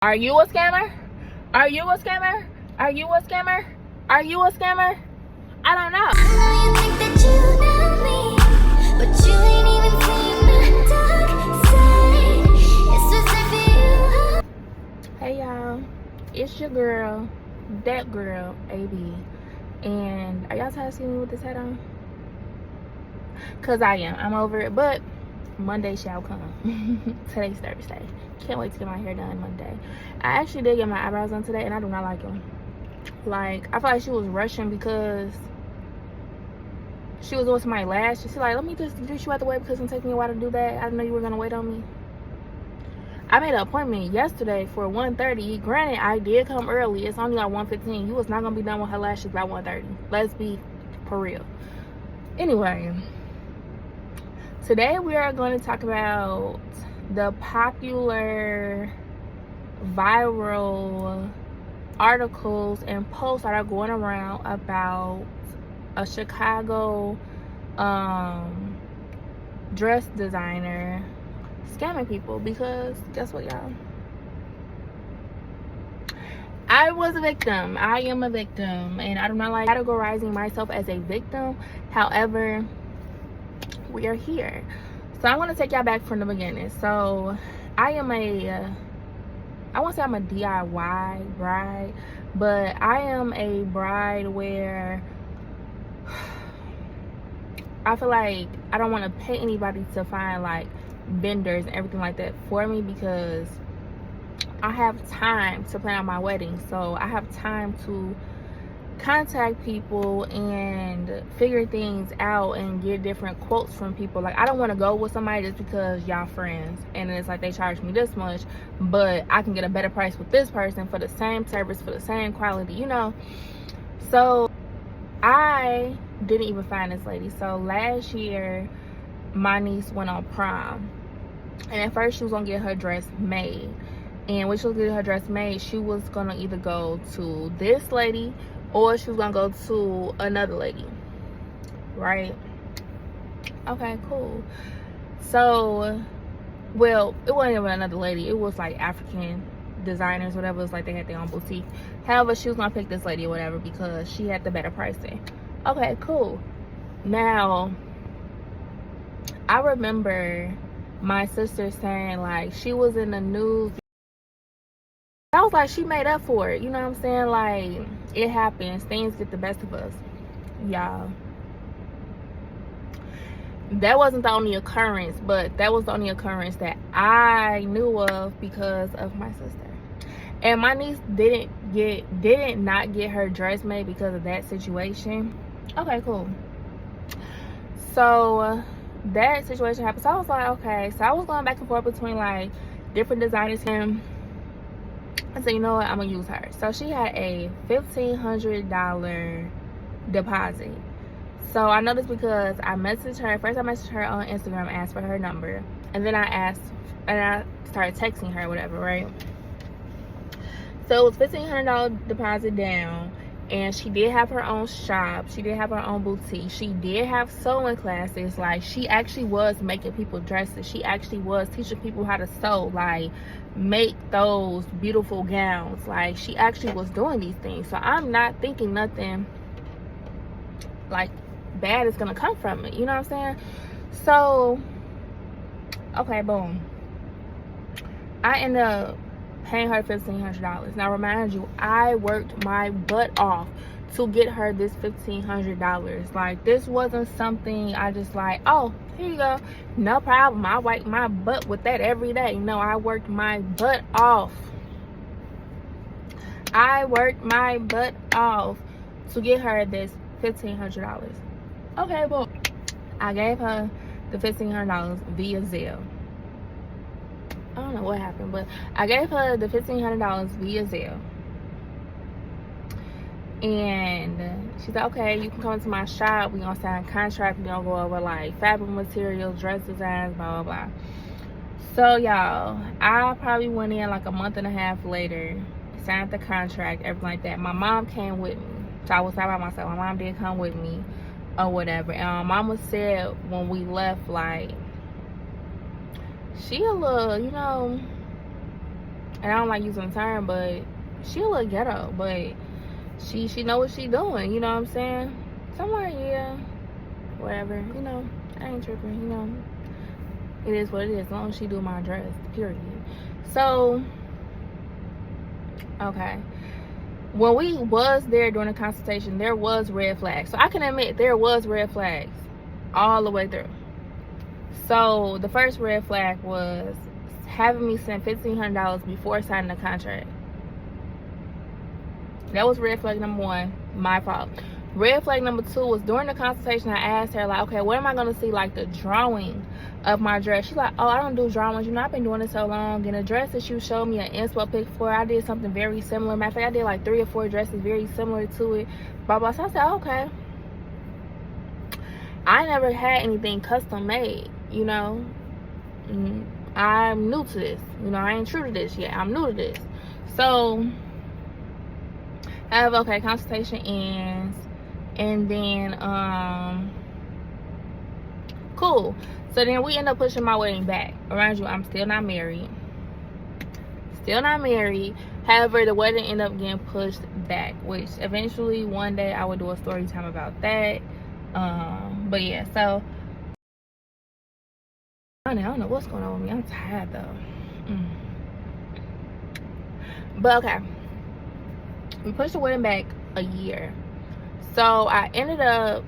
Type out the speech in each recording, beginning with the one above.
Are you a scammer? Are you a scammer? Are you a scammer? Are you a scammer? I don't know. I know you think that you know me, but you ain't even seen the dark side. It's just like you. Hey y'all, it's your girl, that girl, AB. And are y'all tired of seeing me with this hat on? Cause I am. I'm over it, but Monday shall come. Today's Thursday. Can't wait to get my hair done Monday. I actually did get my eyebrows done today, and I do not like them. Like, I feel like she was rushing because she was doing my lashes. She's like, let me just get you out the way because it's gonna take me a while to do that. I didn't know you were gonna wait on me. I made an appointment yesterday for 1:30. Granted, I did come early. It's only like 1:15. You was not gonna be done with her lashes by 1:30. Let's be for real. Anyway, today we are going to talk about the popular viral articles and posts that are going around about a Chicago dress designer scamming people. Because guess what, y'all? I was a victim. I am a victim, and I do not like categorizing myself as a victim. However, we are here. So I want to take y'all back from the beginning. So I am I won't say I'm a DIY bride, but I am a bride where I feel like I don't want to pay anybody to find like vendors and everything like that for me, because I have time to plan out my wedding. So I have time to contact people and figure things out and get different quotes from people. Like, I don't want to go with somebody just because y'all friends and it's like they charge me this much, but I can get a better price with this person for the same service, for the same quality, you know. So I didn't even find this lady. So last year my niece went on prom, and at first she was gonna get her dress made, and when she was getting her dress made, she was gonna either go to this lady or she was gonna go to another lady, right? Okay, cool. So, well, it wasn't even another lady. It was like African designers, whatever. It was like they had their own boutique. However, she was gonna pick this lady or whatever because she had the better pricing. Okay, cool. Now, I remember my sister saying like she was in the news. I was like, she made up for it. You know what I'm saying? Like, it happens. Things get the best of us, y'all. That wasn't the only occurrence, but that was the only occurrence that I knew of because of my sister. And my niece didn't not get her dress made because of that situation. Okay, cool. So that situation happened. So I was like, okay. So I was going back and forth between like different designers, and I said, you know what, I'm gonna use her. So she had a $1,500 deposit. So I know this because I messaged her. First I messaged her on Instagram, asked for her number, and then I started texting her, whatever, right? So it was $1,500 deposit down, and she did have her own shop. She did have her own boutique. She did have sewing classes. Like, she actually was making people dresses. She actually was teaching people how to sew, like make those beautiful gowns. Like, she actually was doing these things. So I'm not thinking nothing like bad is gonna come from it, you know what I'm saying? So okay, boom, I ended up paying her $1,500. Now remind you, I worked my butt off to get her this $1,500. Like, this wasn't something I just like, oh, here you go, no problem, I wipe my butt with that every day. No, I worked my butt off. I worked my butt off to get her this $1,500. Okay, well, I gave her the $1,500 via Zelle. I don't know what happened, but I gave her the $1,500 via Zelle. And she said, okay, you can come to my shop. We're going to sign a contract. We're going to go over like fabric materials, dress designs, blah, blah, blah. So, y'all, I probably went in like a month and a half later, signed the contract, everything like that. My mom came with me. So I was out by myself. My mom did come with me or whatever. And mama said when we left, like, she a little, you know, and I don't like using the term, but she a little ghetto, but she know what she doing, you know what I'm saying? So I'm like, yeah, whatever, you know, I ain't tripping, you know, it is what it is, as long as she do my dress, period. So, okay, when we was there during the consultation, there was red flags. So I can admit there was red flags all the way through. So the first red flag was having me send $1,500 before signing the contract. That was red flag number one, my fault. Red flag number two was during the consultation, I asked her, like, okay, what am I going to see, like, the drawing of my dress? She's like, oh, I don't do drawings. You know, I've been doing it so long. And the dress that you showed me an inspo pic for, I did something very similar. Matter of fact, I did like 3 or 4 dresses very similar to it. Blah, blah. So I said, okay. I never had anything custom made, you know. I'm new to this. You know, I ain't true to this yet. I'm new to this. So, I have, okay, consultation ends. And then, cool. So then we end up pushing my wedding back. Around you, I'm still not married. Still not married. However, the wedding ended up getting pushed back, which eventually one day I would do a story time about that. But yeah, so I don't know what's going on with me. I'm tired though. But okay, we pushed the wedding back a year. So I ended up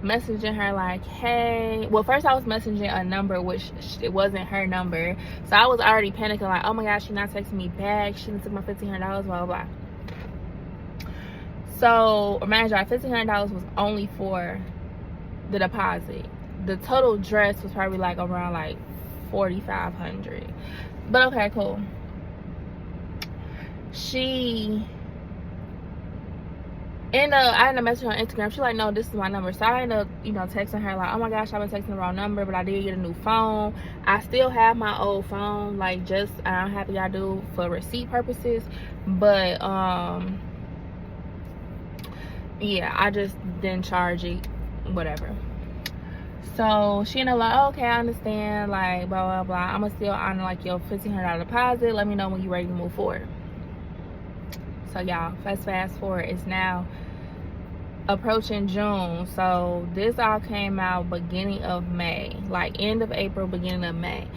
messaging her like, hey, well, first I was messaging a number which it wasn't her number, so I was already panicking like, oh my gosh, she's not texting me back, she didn't take my $1,500, blah blah blah. So imagine $1,500 was only for the deposit. The total dress was probably like around like $4,500. But okay, cool. I ended up messaging her on Instagram. She's like, no, this is my number. So I ended up, you know, texting her like, oh my gosh, I've been texting the wrong number, but I did get a new phone. I still have my old phone, like, just, I'm happy I do for receipt purposes. But, yeah, I just didn't charge it, whatever. So she ended up like, oh, okay, I understand, like, blah, blah, blah. I'm going to still honor, like, your $1,500 deposit. Let me know when you're ready to move forward. So y'all, fast forward, it's now approaching June. So this all came out beginning of May, like end of April, beginning of May.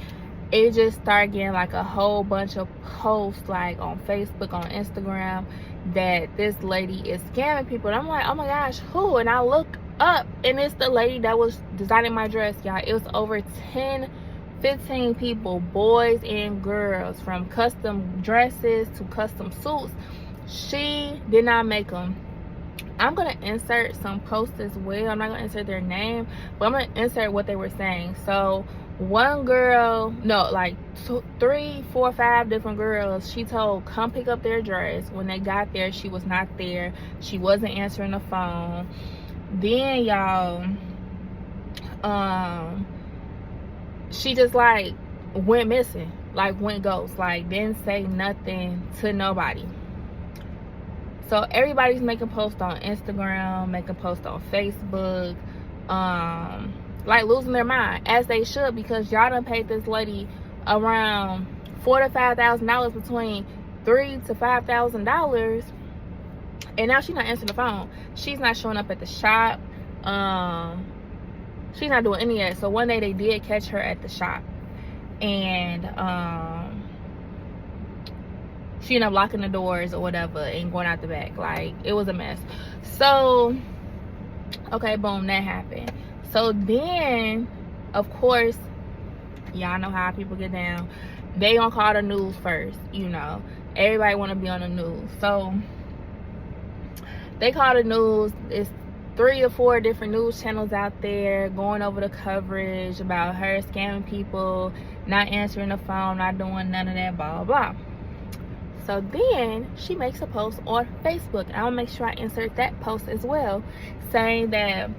It just started getting like a whole bunch of posts like on Facebook, on Instagram, that this lady is scamming people. And I'm like, oh my gosh, who? And I look up and it's the lady that was designing my dress, y'all. It was over 15 people, boys and girls, from custom dresses to custom suits. She did not make them. I'm gonna insert some posts as well. I'm not gonna insert their name, but I'm gonna insert what they were saying. So one girl, no, like 2, 3, 4, 5 different girls, she told come pick up their dress. When they got there, she was not there. She wasn't answering the phone. Then y'all, she just like went missing, like went ghost, like didn't say nothing to nobody. So everybody's making posts on Instagram, making posts on Facebook, like losing their mind, as they should, because y'all done paid this lady around $4,000 to $5,000, between $3,000 to $5,000, and now she's not answering the phone. She's not showing up at the shop. She's not doing any of that. So one day they did catch her at the shop, and she ended up locking the doors or whatever and going out the back. Like, it was a mess. So, okay, boom, that happened. So then, of course, y'all know how people get down. They gonna call the news first, you know. Everybody wanna be on the news. So, they call the news. It's 3 or 4 different news channels out there going over the coverage about her scamming people, not answering the phone, not doing none of that, blah, blah. So then she makes a post on Facebook. I'll make sure I insert that post as well, saying that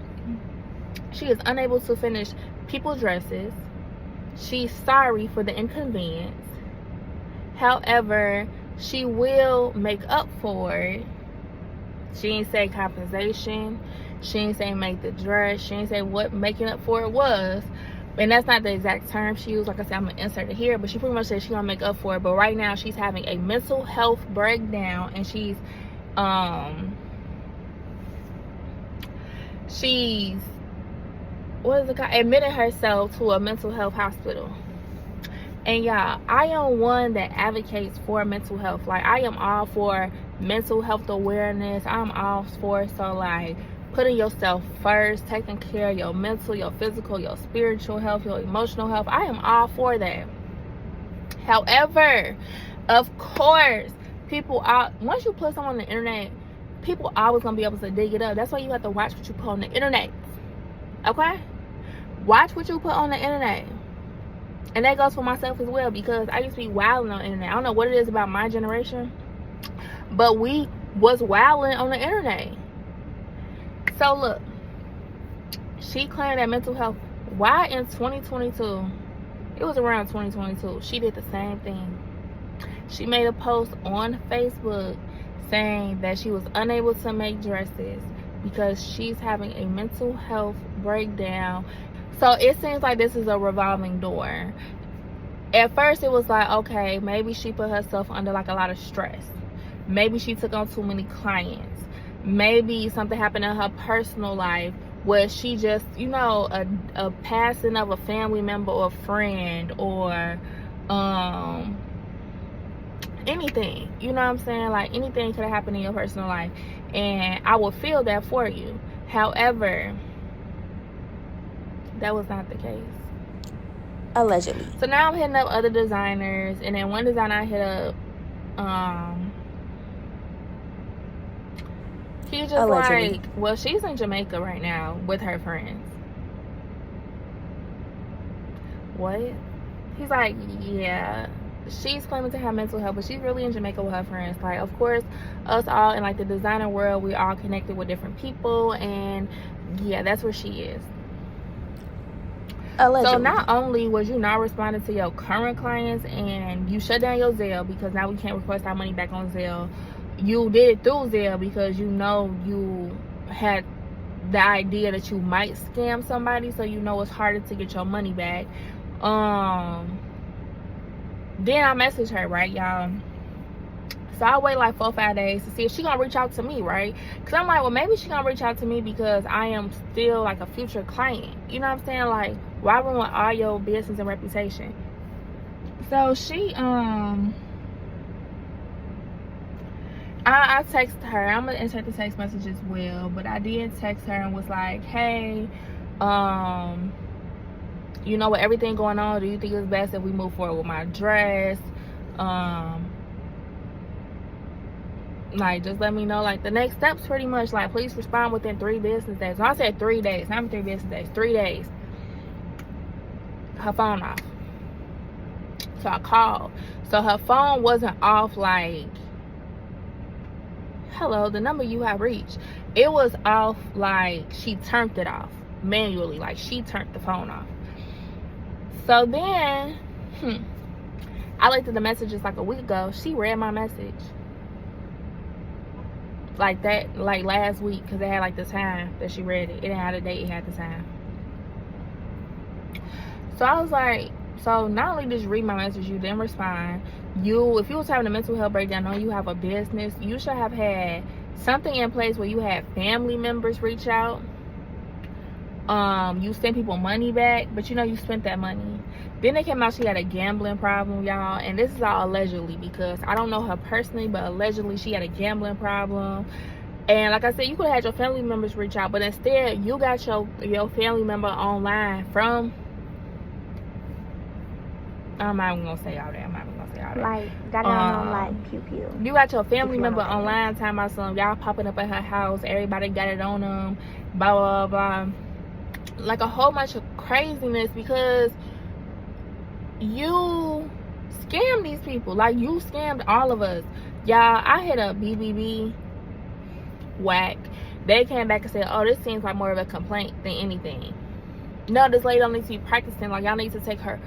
she is unable to finish people's dresses. She's sorry for the inconvenience. However, she will make up for it. She ain't say compensation. She ain't say make the dress. She ain't say what making up for it was. and that's not the exact term she used. Like I said, I'm gonna insert it here, but she pretty much said she's gonna make up for it. But right now she's having a mental health breakdown, and she's admitted herself to a mental health hospital. And y'all, I am one that advocates for mental health. Like, I am all for mental health awareness. I'm all for, so like, putting yourself first, taking care of your mental, your physical, your spiritual health, your emotional health. I am all for that. However, of course, once you put something on the internet, people always gonna be able to dig it up. That's why you have to watch what you put on the internet. Okay? Watch what you put on the internet. And that goes for myself as well, because I used to be wilding on the internet. I don't know what it is about my generation, but we was wilding on the internet. So look, she claimed that mental health. Why in 2022, it was around 2022, she did the same thing. She made a post on Facebook saying that she was unable to make dresses because she's having a mental health breakdown. So it seems like this is a revolving door. At first it was like, okay, maybe she put herself under like a lot of stress. Maybe she took on too many clients. Maybe something happened in her personal life where she just, you know, a passing of a family member or friend, or anything, you know what I'm saying? Like, anything could have happened in your personal life, and I would feel that for you. However, that was not the case. Allegedly. So now I'm hitting up other designers, and then one designer I hit up, he just Allegedly. like, well, she's in Jamaica right now with her friends. What? He's like, yeah, she's claiming to have mental health, but she's really in Jamaica with her friends. Like, of course, us all in like the designer world, we all connected with different people, and yeah, that's where she is. Allegedly. So not only was you not responding to your current clients, and you shut down your Zelle because now we can't request our money back on Zelle. You did it through Zelle because you know you had the idea that you might scam somebody, so you know it's harder to get your money back. Then I messaged her, right, y'all? So I wait like 4 or 5 days to see if she gonna reach out to me, right? Because I'm like, well, maybe she gonna reach out to me because I am still like a future client. You know what I'm saying? Like, why ruin all your business and reputation? So she I texted her. I'm gonna insert the text message as well, but I did text her and was like, hey, you know, with everything going on, do you think it's best if we move forward with my dress? Like, just let me know like the next steps, pretty much. Like, please respond within 3 business days. So I said 3 days, not 3 business days, 3 days. Her phone off. So I called. So her phone wasn't off like, hello, the number you have reached. It was off like she turned it off manually, like she turned the phone off. So then I looked at the messages like a week ago. She read my message like that, like last week, because it had like the time that she read it. It didn't have the date, it had the time. So I was like, so not only did you read my message, you didn't respond. If you was having a mental health breakdown, knowing you have a business, you should have had something in place where you had family members reach out. You sent people money back, but you know you spent that money. Then it came out she had a gambling problem, y'all, and this is all allegedly, because I don't know her personally, but allegedly she had a gambling problem. And like I said, you could have had your family members reach out, but instead you got your family member online from, I'm not even gonna say all that. Like, got it on like pew pew. You got your family member online talking about some, y'all popping up at her house, everybody got it on them, blah blah blah, like a whole bunch of craziness, because you scammed these people. Like, you scammed all of us, y'all. I hit up BBB, whack. They came back and said, oh, this seems like more of a complaint than anything. No, this lady don't need to be practicing. Like, y'all need to take her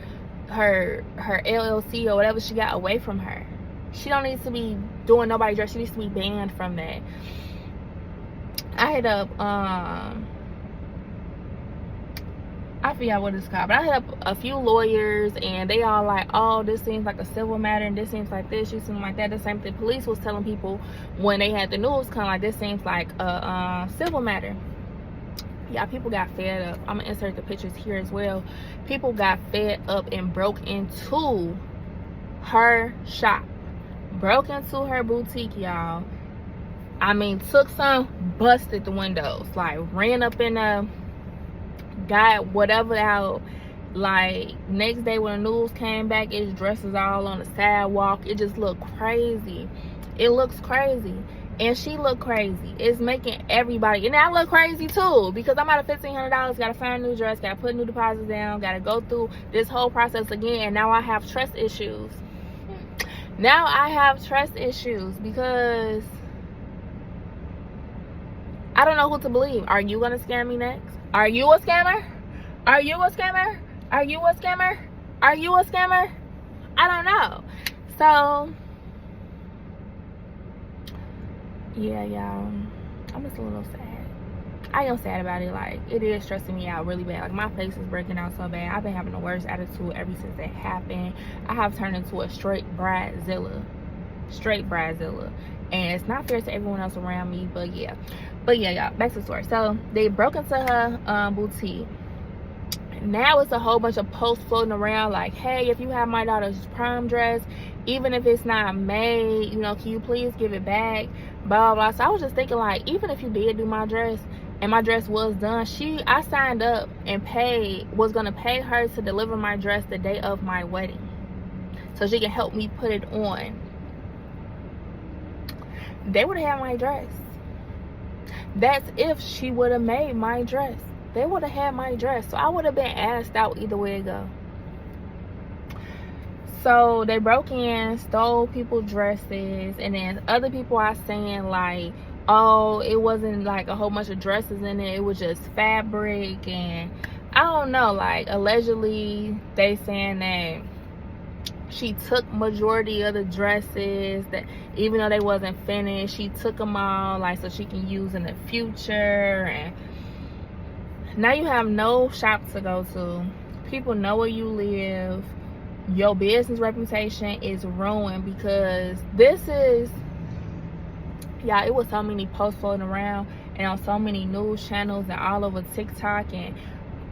LLC or whatever she got away from her. She don't need to be doing nobody's dress. She needs to be banned from that. I hit up I forget what it's called, but I hit up a few lawyers and they all like, oh, this seems like a civil matter and this seems like this, you seem like that. The same thing police was telling people when they had the news come, like, this seems like a civil matter. Yeah, people got fed up. I'm gonna insert the pictures here as well. People got fed up and broke into her shop, broke into her boutique, y'all. I mean, took some, busted the windows, like ran up in the, got whatever out. Like, next day when the news came back, his dresses all on the sidewalk. It just looked crazy. It looks crazy. And she looked crazy. It's making everybody, and I look crazy too, because I'm out of $1,500, gotta find a new dress, gotta put new deposits down, gotta go through this whole process again, and now I have trust issues. Now I have trust issues because I don't know who to believe. Are you gonna scam me next? Are you a scammer? Are you a scammer? Are you a scammer? Are you a scammer? I don't know. So yeah, y'all, I'm just a little sad. I am sad about it. Like, it is stressing me out really bad. Like, my face is breaking out so bad. I've been having the worst attitude ever since it happened. I have turned into a straight bridezilla. And it's not fair to everyone else around me, but yeah, y'all, back to the story. So they broke into her boutique. Now it's a whole bunch of posts floating around like, hey, if you have my daughter's prom dress, even if it's not made, you know, can you please give it back, blah, blah, blah. So I was just thinking, like, even if you did do my dress and my dress was done, I signed up and was gonna pay her to deliver my dress the day of my wedding so she can help me put it on. They would have had my dress. That's if she would have made my dress. They would have had my dress. So I would have been asked out either way it go. So they broke in, stole people's dresses, and then other people are saying like, oh, it wasn't like a whole bunch of dresses in it, it was just fabric. And I don't know, like, allegedly they saying that she took majority of the dresses, that even though they wasn't finished, she took them all, like, so she can use in the future. And now you have no shop to go to. People know where you live. Your business reputation is ruined because this is, yeah, it was so many posts floating around and on so many news channels and all over TikTok and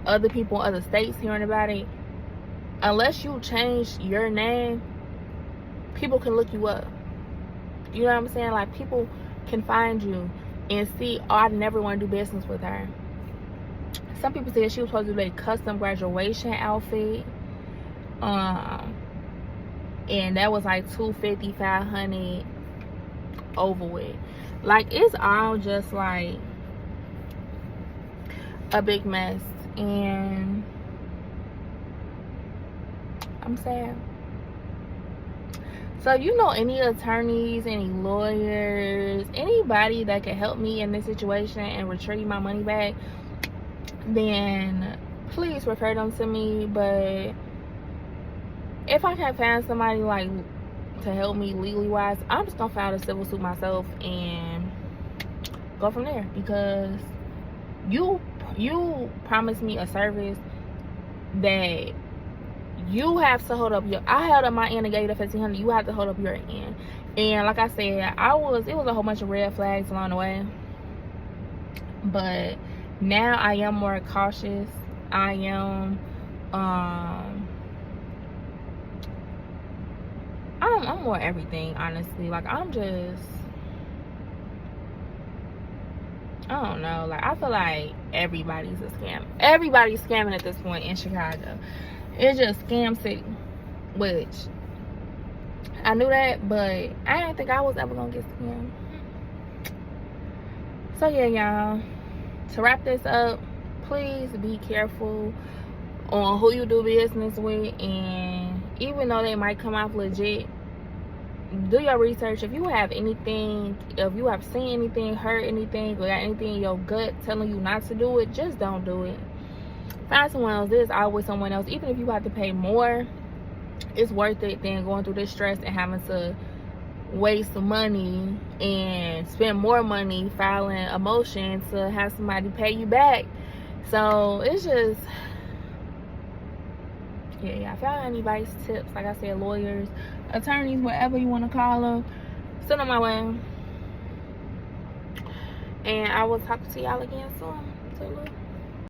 other people in other states hearing about it. Unless you change your name, people can look you up. You know what I'm saying? Like, people can find you and see, oh, I never want to do business with her. Some people said she was supposed to do a custom graduation outfit. And that was like $250, $500 over with. Like, it's all just like a big mess, and I'm sad. So, you know, any attorneys, any lawyers, anybody that can help me in this situation and retrieve my money back, then please refer them to me. But if I can't find somebody like to help me legally wise, I'm just gonna file a civil suit myself and go from there, because you promised me a service that you have to hold up your, I held up my end and gave you the $1,500. You have to hold up your end. And like I said, it was a whole bunch of red flags along the way, but now I am more cautious. I am I'm more everything, honestly. Like, I'm just, I don't know, like, I feel like everybody's a scam. Everybody's scamming at this point in Chicago. It's just scam city, which I knew that, but I didn't think I was ever gonna get scammed. So yeah, y'all, to wrap this up, please be careful on who you do business with, and even though they might come off legit, do your research. If you have anything, if you have seen anything, heard anything, or got anything in your gut telling you not to do it, just don't do it. Find someone else. There's always someone else. Even if you have to pay more, it's worth it than going through this stress and having to waste money and spend more money filing a motion to have somebody pay you back. So it's just, yeah, if y'all got anybody's tips, like I said, lawyers, attorneys, whatever you want to call them, send them my way. And I will talk to y'all again soon.